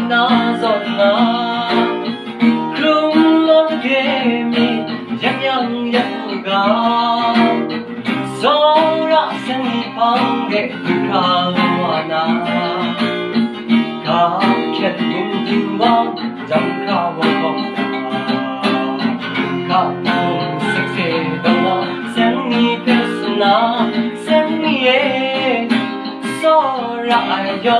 na giọt na Rung lon kê mi yang yang yang ga So ra sen mi pang ge ka wa na Ka khen mung ting wang jang ka wa kong Ka mung sek se dong na sen mi pes na sen mi e So ra yo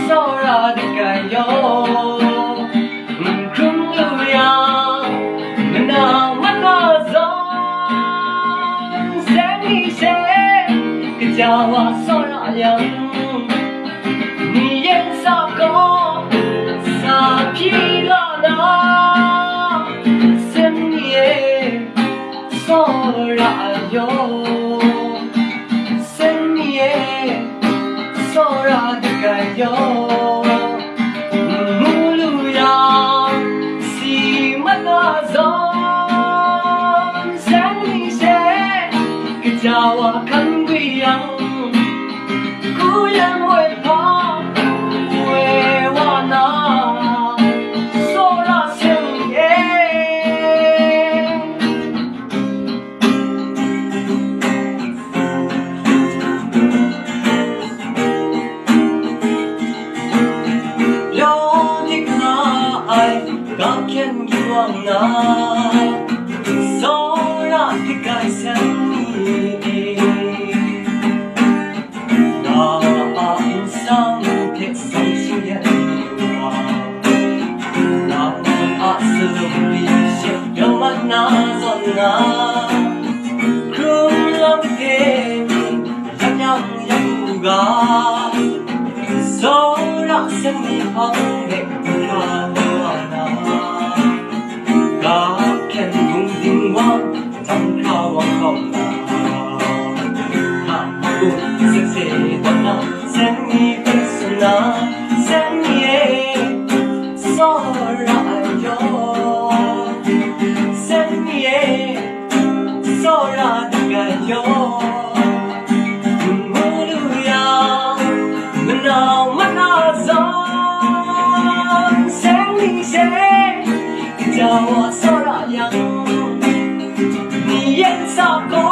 Sora de kayo Kung luya Na magazon Semi se Kejawa sora yang Ni yen sa ko Sa pila na Semi e Sora yo Semi e Sora de kayo Muluya si magazon Seni se Kejawa kan guyang Guyang we pa We wana Sora seng Ga khen yuang na So ra thi kai san ni Na a in sang thek sang su ya wa Na a su li se yo ma na zon na Krum lam ke yang yang yang ga So ra san ni hong he ka khen mung ting wang jang ka wa kong na Ha bu se se da na sen mi pes na sen mi e so ra yo sen mi e so ra da ga yo mu lu ya na ma zo sen mi se Jawa sora yang Ni yen sa ko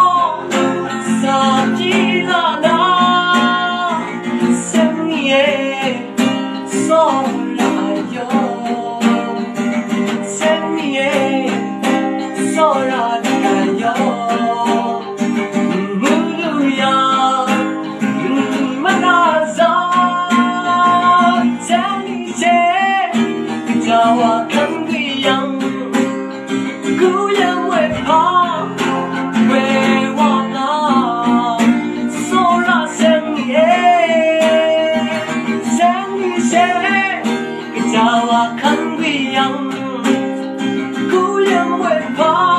Sa jila na Sen mi e Sora yo Sen mi e Sora da yo Mulu ya Manaza Sen mi se Jawa kan yang Ku yang we pa We wana Sora sen mi e Sen mi se Kejawa kan yang Ku yang we pa